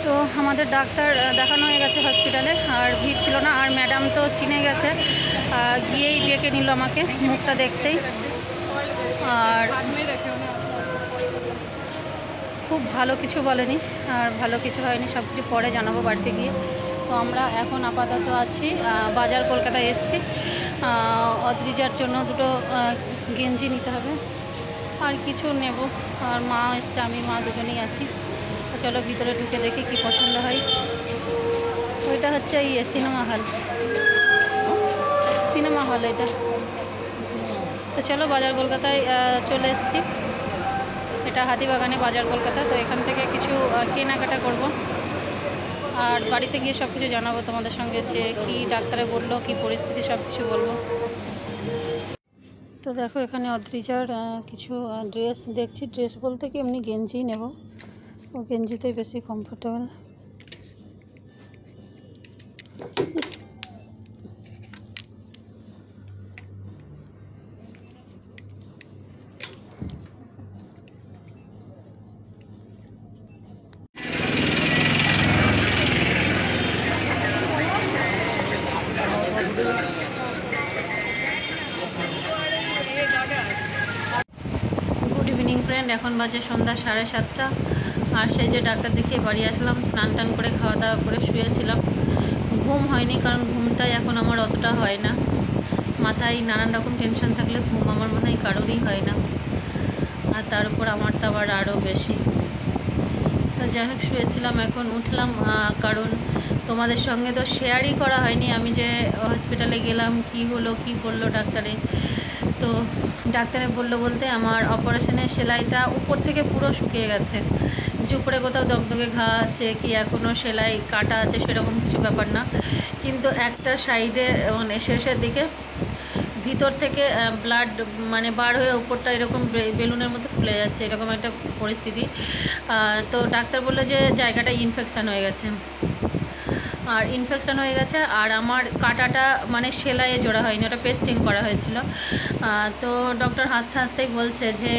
তো আমাদের ডাক্তার দেখানো হয়ে গেছে হসপিটালে, আর ভিড় ছিল না। আর ম্যাডাম তো চিনে গেছে, গিয়েই ডেকে নিল আমাকে মুখটা দেখতেই। আর খুব ভালো কিছু বলেনি, আর ভালো কিছু হয়নি, সব কিছু পরে জানাবো বাড়িতে গিয়ে। তো আমরা এখন আপাতত আছি বাজার কলকাতায় এসছি। অদ্রিজার জন্য দুটো গেঞ্জি নিতে হবে, আর কিছু নেব। আর মা এসছে, আমি মা দুজনেই আছি। তো চলো ভিতরে ঢুকে দেখি কি পছন্দ হয়। ওইটা হচ্ছে এই সিনেমা হল এটা। তো চলো বাজার কলকাতায় চলে এসেছি। এটা হাতিবাগানে বাজার কলকাতা। তো এখান থেকে কিছু কেনাকাটা করব, আর বাড়িতে গিয়ে সব কিছু জানাবো তোমাদের সঙ্গে, যে কী ডাক্তারে বললো, কী পরিস্থিতি, সব কিছু বলবো। তো দেখো এখানে অদ্রিজার কিছু ড্রেস দেখছি। ড্রেস বলতে কি এমনি গেঞ্জি নেব, ও গেঞ্জিতেই বেশি কমফোর্টেবল। গুড ইভিনিং ফ্রেন্ড, এখন বাজে সন্ধ্যা 7:30। আর সেই যে ডাক্তার দেখিয়ে বাড়ি আসলাম, স্নান টান করে খাওয়া দাওয়া করে শুয়েছিলাম। ঘুম হয়নি, কারণ ঘুমটাই এখন আমার অতটা হয় না। মাথায় নানান রকম টেনশন থাকলে ঘুম আমার মনে হয় কারোরই হয় না, আর তার উপর আমার তো আবার আরও বেশি। তো যাই হোক শুয়েছিলাম, এখন উঠলাম। কারণ তোমাদের সঙ্গে তো শেয়ারই করা হয়নি আমি যে হসপিটালে গেলাম, কি হলো কি বললো ডাক্তারে। তো ডাক্তারে বলতে আমার অপারেশনের সেলাইটা উপর থেকে পুরো শুকিয়ে গেছে। যে উপরে কোথাও দগদগে ঘা আছে কি এখনও সেলাই কাটা আছে সেরকম কিছু ব্যাপার না, কিন্তু একটা সাইডে মানে শেষের দিকে ভিতর থেকে ব্লাড মানে বার হয়ে উপরটা এরকম বেলুনের মতো ফুলে যাচ্ছে, এরকম একটা পরিস্থিতি। তো ডাক্তার বললো যে জায়গাটা ইনফেকশান হয়ে গেছে, আর আমার কাটাটা মানে সেলাইয়ে জোড়া হয়নি, ওটা পেস্টিং করা হয়েছিল। তো ডক্টর হাসতেই বলছে যে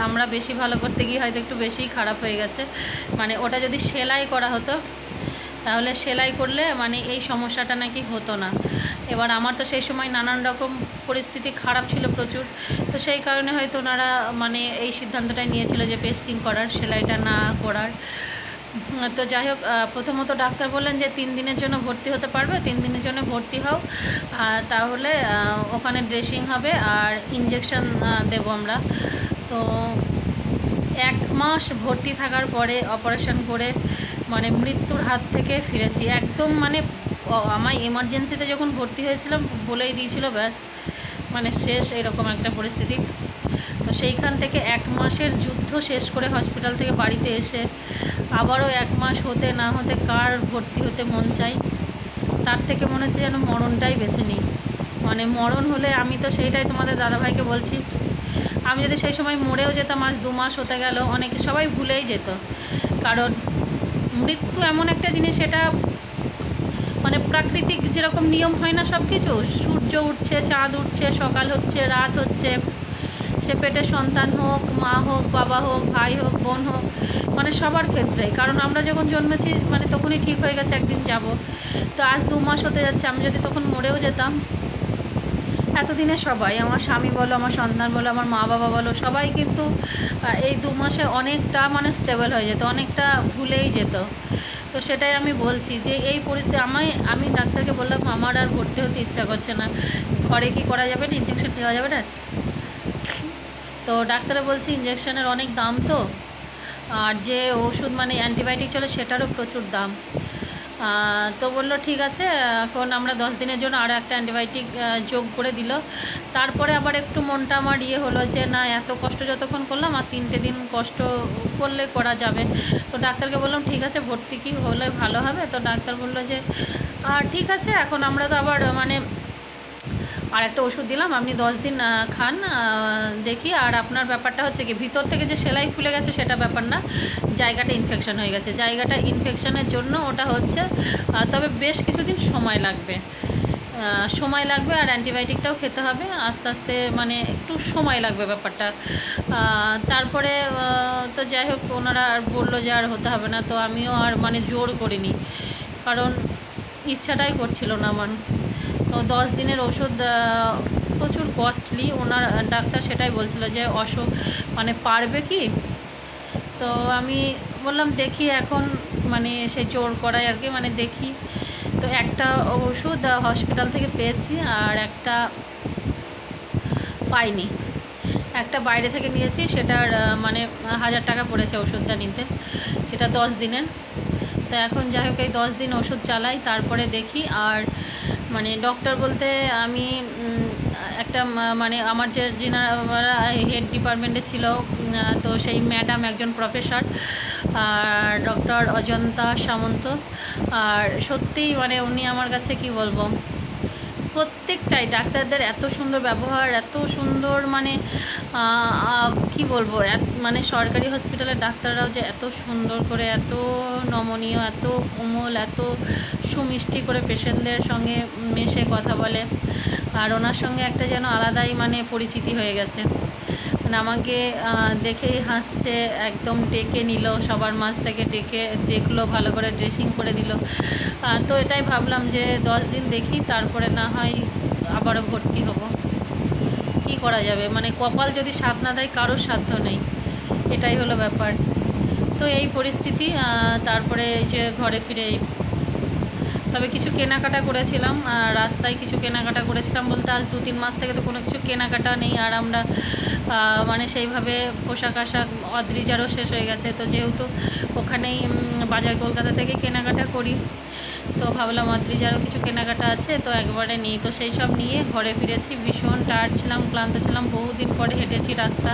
আমরা বেশি ভালো করতে গিয়ে হয়তো একটু বেশিই খারাপ হয়ে গেছে। মানে ওটা যদি সেলাই করা হতো, তাহলে সেলাই করলে মানে এই সমস্যাটা নাকি হতো না। এবার আমার তো সেই সময় নানান রকম পরিস্থিতি খারাপ ছিল প্রচুর, তো সেই কারণে হয়তো ওনারা মানে এই সিদ্ধান্তটাই নিয়েছিল যে পেস্টিং করার, সেলাইটা না করার। তো যাই হোক, প্রথমত ডাক্তার বললেন যে 3 দিনের জন্য ভর্তি হতে পারবে, 3 দিনের জন্য ভর্তি হও, তাহলে ওখানে ড্রেসিং হবে আর ইঞ্জেকশন দেবো আমরা। তো 1 মাস ভর্তি থাকার পরে অপারেশন করে মানে মৃত্যুর হাত থেকে ফিরেছি একদম। মানে আমার এমার্জেন্সিতে যখন ভর্তি হয়েছিলাম বলেই দিয়েছিল ব্যাস মানে শেষ, এরকম একটা পরিস্থিতি। তো সেইখান থেকে 1 মাসের যুদ্ধ শেষ করে হসপিটাল থেকে বাড়িতে এসে আবারও 1 মাস হতে না হতে কার ভর্তি হতে মন চাই, তার থেকে মনে হচ্ছে যেন মরণটাই বেছে নিই। মানে মরণ হলে, আমি তো সেইটাই তোমাদের দাদাভাইকে বলছি, আমি যদি সেই সময় মরেও যেতাম, আজ 2 মাস হতে গেল, অনেকে সবাই ভুলেই যেত। কারণ মৃত্যু এমন একটা জিনিস, এটা মানে প্রাকৃতিক যেরকম নিয়ম হয় না সব কিছু, সূর্য উঠছে, চাঁদ উঠছে, সকাল হচ্ছে, রাত হচ্ছে, সে পেটে সন্তান হোক, মা হোক, বাবা হোক, ভাই হোক, বোন হোক, মানে সবার ক্ষেত্রেই। কারণ আমরা যখন জন্মেছি মানে তখনই ঠিক হয়ে গেছে একদিন যাব। তো আজ 2 মাস হতে যাচ্ছে, আমি যদি তখন মরেও যেতাম, এতদিনে সবাই, আমার স্বামী বলো, আমার সন্তান বলো, আমার মা বাবা বলো, সবাই কিন্তু এই 2 মাসে অনেকটা মানে স্টেবল হয়ে যেত, অনেকটা ভুলেই যেত। তো সেটাই আমি বলছি যে এই পরিস্থিতি আমি ডাক্তারকে বললাম আমার আর ভর্তি হতে ইচ্ছা করছে না, ঘরে কি করা যাবে না, ইঞ্জেকশন দেওয়া যাবে না। তো ডাক্তারে বলছি ইঞ্জেকশনের অনেক দাম, তো আর যে ওষুধ মানে অ্যান্টিবায়োটিক চলে সেটারও প্রচুর দাম। তো বললো ঠিক আছে, এখন আমরা 10 দিনের জন্য আরও একটা অ্যান্টিবায়োটিক যোগ করে দিল। তারপরে আবার একটু মনটা আমার হলো যে না, এত কষ্ট যতক্ষণ করলাম আর 3টে দিন কষ্ট করলে করা যাবে। তো ডাক্তারকে বললাম ঠিক আছে, ভর্তি কি হলে ভালো হবে। তো ডাক্তার বললো যে ঠিক আছে, এখন আমরা তো আবার মানে আর একটা ওষুধ দিলাম, আপনি 10 দিন খান, দেখি। আর আপনার ব্যাপারটা হচ্ছে কি, ভিতর থেকে যে সেলাই খুলে গেছে সেটা ব্যাপার না, জায়গাটা ইনফেকশন হয়ে গেছে। জায়গাটা ইনফেকশনের জন্য ওটা হচ্ছে, তবে বেশ কিছুদিন সময় লাগবে। সময় লাগবে, আর অ্যান্টিবায়োটিকটাও খেতে হবে আস্তে আস্তে, মানে একটু সময় লাগবে ব্যাপারটা। তারপরে তো যাই হোক, ওনারা আর বললো যে আর হতে হবে না, তো আমিও আর মানে জোর করিনি, কারণ ইচ্ছাটাই করছিল না আমার। তো 10 দিনের ওষুধ প্রচুর কস্টলি, ওনার ডাক্তার সেটাই বলছিল যে মানে পারবে কি। তো আমি বললাম দেখি এখন, মানে সে জোর করায় আর কি, মানে দেখি। তো একটা ওষুধ হসপিটাল থেকে পেয়েছি, আর একটা পাইনি। একটা বাইরে থেকে নিয়েছি, সেটার মানে 1000 টাকা পড়েছে ওষুধটা নিতে, সেটা 10 দিনের। তো এখন যাই হোক, এই 10 দিন ওষুধ চালাই, তারপরে দেখি। আর মানে ডক্টর বলতে আমি একটা মানে আমার যে যিনারা হেড ডিপার্টমেন্টে ছিল, তো সেই ম্যাডাম একজন প্রফেসর, আর ডক্টর অজন্তা সামন্ত। আর সত্যিই মানে উনি আমার কাছে কি বলবো, প্রত্যেকটাই ডাক্তারদের এত সুন্দর ব্যবহার, এত সুন্দর মানে কি বলবো, মানে সরকারি হসপিটালের ডাক্তাররাও যে এত সুন্দর করে, এত নমনীয়, এত কোমল, এত সুমিষ্টি করে পেশেন্টদের সঙ্গে মেশে কথা বলে। আর ওনার সঙ্গে একটা যেন আলাদাই মানে পরিচিতি হয়ে গেছে। মানে আমাকে দেখেই হাসছে, একদম ডেকে নিল, সবার মাঝ থেকে ডেকে দেখলো, ভালো করে ড্রেসিং করে দিল। তো এটাই ভাবলাম যে 10 দিন দেখি, তারপরে না হয় আবারও ভর্তি হব। কি করা যাবে, মানে কপাল যদি সাথ না দেয়, কারোর সাধ্য নেই, এটাই হলো ব্যাপার। তো এই পরিস্থিতি। তারপরে এই যে ঘরে ফিরে, তবে কিছু কেনাকাটা করেছিলাম, রাস্তায় কিছু কেনাকাটা করেছিলাম বলতে, আজ 2-3 মাস থেকে তো কোনো কিছু কেনাকাটা নেই। আর আমরা মানে সেইভাবে পোশাক আশাক অদ্রিজারও শেষ হয়ে গেছে, তো যেহেতু ওখানেই বাজার কলকাতা থেকে কেনাকাটা করি, তো ভাবলাম অদ্রিজারও কিছু কেনাকাটা আছে, তো একবারে নিই। তো সেই সব নিয়ে ঘরে ফিরেছি, ভীষণ টায়ার্ড ছিলাম, ক্লান্ত ছিলাম, বহুদিন পরে হেঁটেছি রাস্তা।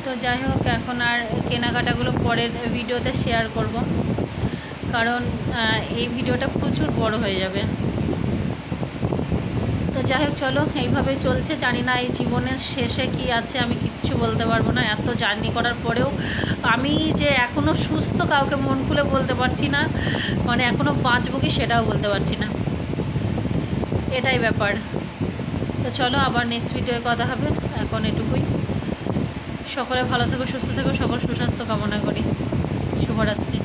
তো যাই হোক, এখন আর কেনাকাটাগুলো পরের ভিডিওতে শেয়ার করব, কারণ এই ভিডিওটা প্রচুর বড় হয়ে যাবে। তো যাই হোক, চলো, এইভাবে চলছে। জানি না এই জীবনের শেষে কি আছে, আমি কিচ্ছু বলতে পারবো না। এত জার্নি করার পরেও আমি যে এখনও সুস্থ, কাউকে মন খুলে বলতে পারছি না, মানে এখনও বাঁচবো কি সেটাও বলতে পারছি না, এটাই ব্যাপার। তো চলো, আবার নেক্সট ভিডিওয় কথা হবে। এখন এটুকুই। সকলে ভালো থেকো, সুস্থ থেকো, সকল সুস্বাস্থ্য কামনা করি। শুভরাত্রি।